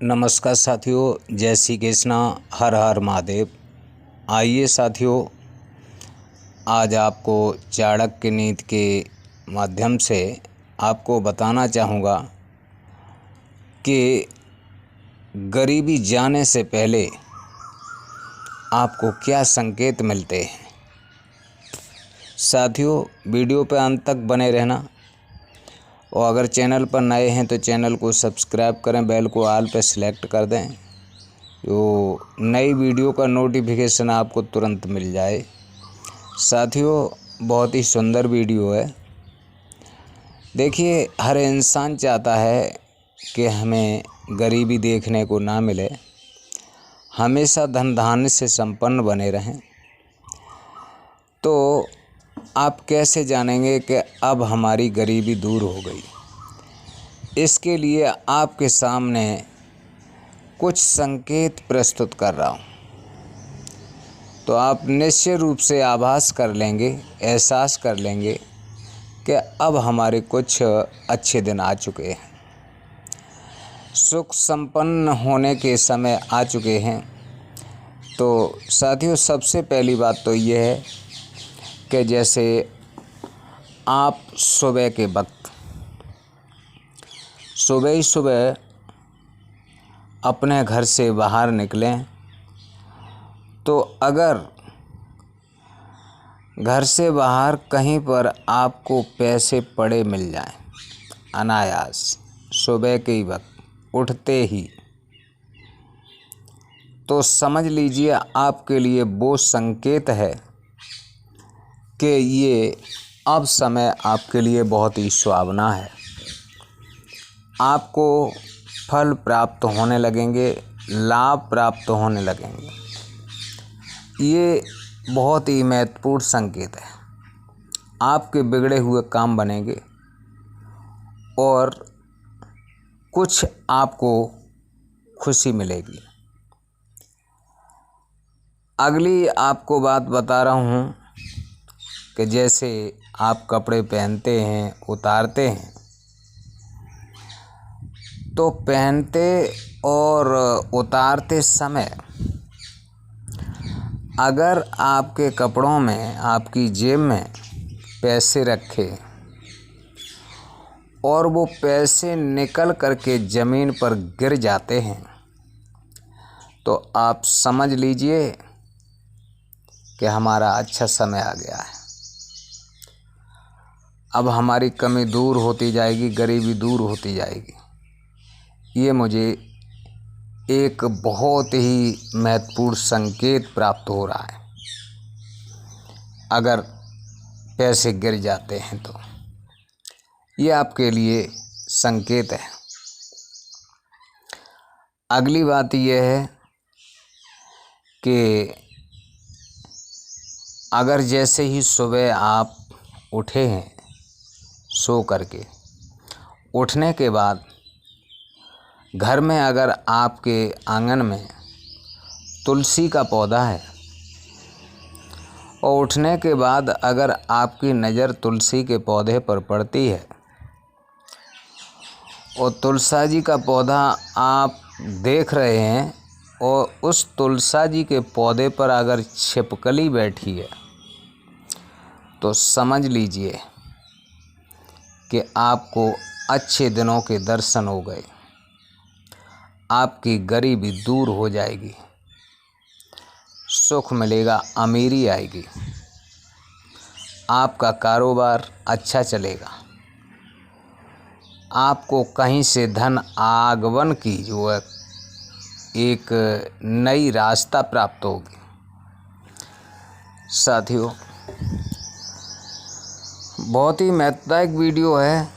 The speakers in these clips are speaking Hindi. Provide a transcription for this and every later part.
नमस्कार साथियों, जय श्री कृष्णा, हर हर महादेव। आइए साथियों, आज आपको चाणक्य नीति के माध्यम से आपको बताना चाहूँगा कि गरीबी जाने से पहले आपको क्या संकेत मिलते हैं। साथियों, वीडियो पर अंत तक बने रहना और अगर चैनल पर नए हैं तो चैनल को सब्सक्राइब करें, बेल को ऑल पर सेलेक्ट कर दें तो नई वीडियो का नोटिफिकेशन आपको तुरंत मिल जाए। साथियों, बहुत ही सुंदर वीडियो है। देखिए, हर इंसान चाहता है कि हमें गरीबी देखने को ना मिले, हमेशा धन धान्य से संपन्न बने रहें। तो आप कैसे जानेंगे कि अब हमारी गरीबी दूर हो गई? इसके लिए आपके सामने कुछ संकेत प्रस्तुत कर रहा हूँ, तो आप निश्चित रूप से आभास कर लेंगे, एहसास कर लेंगे कि अब हमारे कुछ अच्छे दिन आ चुके हैं, सुख संपन्न होने के समय आ चुके हैं। तो साथियों, सबसे पहली बात तो ये है कि जैसे आप सुबह के वक्त सुबह ही सुबह अपने घर से बाहर निकलें, तो अगर घर से बाहर कहीं पर आपको पैसे पड़े मिल जाएं अनायास सुबह के ही वक्त उठते ही, तो समझ लीजिए आपके लिए वो संकेत है कि ये अब समय आपके लिए बहुत ही सुहावना है। आपको फल प्राप्त होने लगेंगे, लाभ प्राप्त होने लगेंगे। ये बहुत ही महत्वपूर्ण संकेत है। आपके बिगड़े हुए काम बनेंगे और कुछ आपको खुशी मिलेगी। अगली आपको बात बता रहा हूँ कि जैसे आप कपड़े पहनते हैं, उतारते हैं, तो पहनते और उतारते समय अगर आपके कपड़ों में, आपकी जेब में पैसे रखे और वो पैसे निकल करके ज़मीन पर गिर जाते हैं, तो आप समझ लीजिए कि हमारा अच्छा समय आ गया है। अब हमारी कमी दूर होती जाएगी, गरीबी दूर होती जाएगी। ये मुझे एक बहुत ही महत्वपूर्ण संकेत प्राप्त हो रहा है। अगर पैसे गिर जाते हैं तो ये आपके लिए संकेत है। अगली बात यह है कि अगर जैसे ही सुबह आप उठे हैं सो करके, उठने के बाद घर में अगर आपके आंगन में तुलसी का पौधा है और उठने के बाद अगर आपकी नज़र तुलसी के पौधे पर पड़ती है और तुलसा जी का पौधा आप देख रहे हैं और उस तुलसा जी के पौधे पर अगर छिपकली बैठी है, तो समझ लीजिए कि आपको अच्छे दिनों के दर्शन हो गए। आपकी गरीबी दूर हो जाएगी, सुख मिलेगा, अमीरी आएगी, आपका कारोबार अच्छा चलेगा, आपको कहीं से धन आगमन की जो है एक नई रास्ता प्राप्त होगी। साथियों, बहुत ही महत्वदायक वीडियो है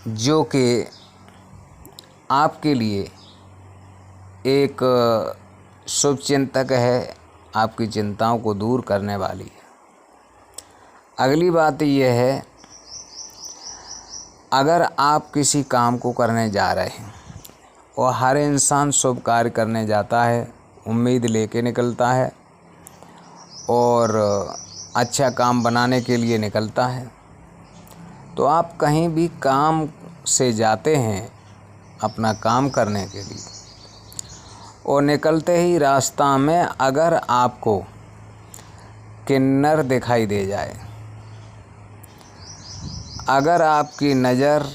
जो कि आपके लिए एक शुभ चिंतक है, आपकी चिंताओं को दूर करने वाली है। अगली बात यह है, अगर आप किसी काम को करने जा रहे हैं और हर इंसान शुभ कार्य करने जाता है, उम्मीद लेके निकलता है और अच्छा काम बनाने के लिए निकलता है, तो आप कहीं भी काम से जाते हैं, अपना काम करने के लिए। और निकलते ही रास्ता में अगर आपको किन्नर दिखाई दे जाए, अगर आपकी नज़र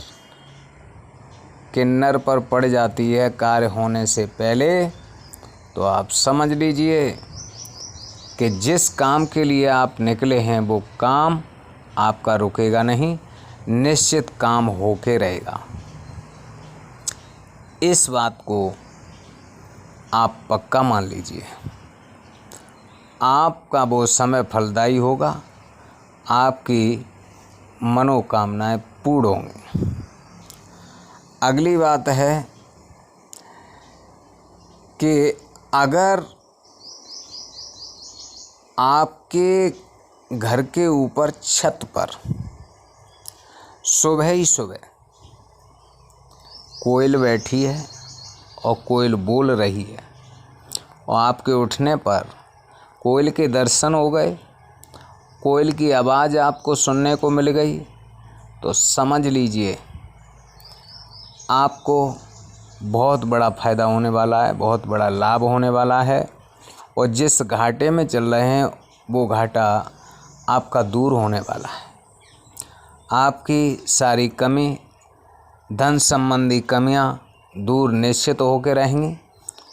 किन्नर पर पड़ जाती है कार्य होने से पहले, तो आप समझ लीजिए कि जिस काम के लिए आप निकले हैं वो काम आपका रुकेगा नहीं, निश्चित काम होके रहेगा। इस बात को आप पक्का मान लीजिए। आपका वो समय फलदायी होगा, आपकी मनोकामनाएं पूर्ण होंगी। अगली बात है कि अगर आपके घर के ऊपर छत पर सुबह ही सुबह कोयल बैठी है और कोयल बोल रही है और आपके उठने पर कोयल के दर्शन हो गए, कोयल की आवाज़ आपको सुनने को मिल गई, तो समझ लीजिए आपको बहुत बड़ा फ़ायदा होने वाला है, बहुत बड़ा लाभ होने वाला है। और जिस घाटे में चल रहे हैं वो घाटा आपका दूर होने वाला है। आपकी सारी कमी, धन संबंधी कमियां दूर निश्चित होकर रहेंगी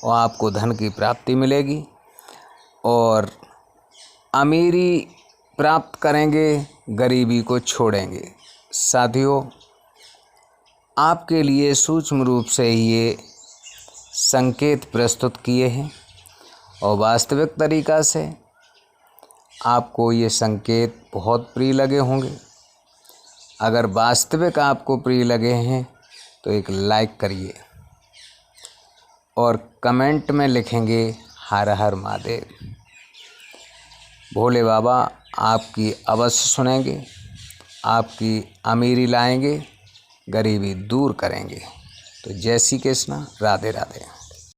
और आपको धन की प्राप्ति मिलेगी और अमीरी प्राप्त करेंगे, गरीबी को छोड़ेंगे। साथियों, आपके लिए सूक्ष्म रूप से ये संकेत प्रस्तुत किए हैं और वास्तविक तरीक़ा से आपको ये संकेत बहुत प्रिय लगे होंगे। अगर वास्तविक आपको प्रिय लगे हैं तो एक लाइक करिए और कमेंट में लिखेंगे हर हर महादेव। भोले बाबा आपकी अवश्य सुनेंगे, आपकी अमीरी लाएंगे, गरीबी दूर करेंगे। तो जय श्री कृष्ण, राधे राधे।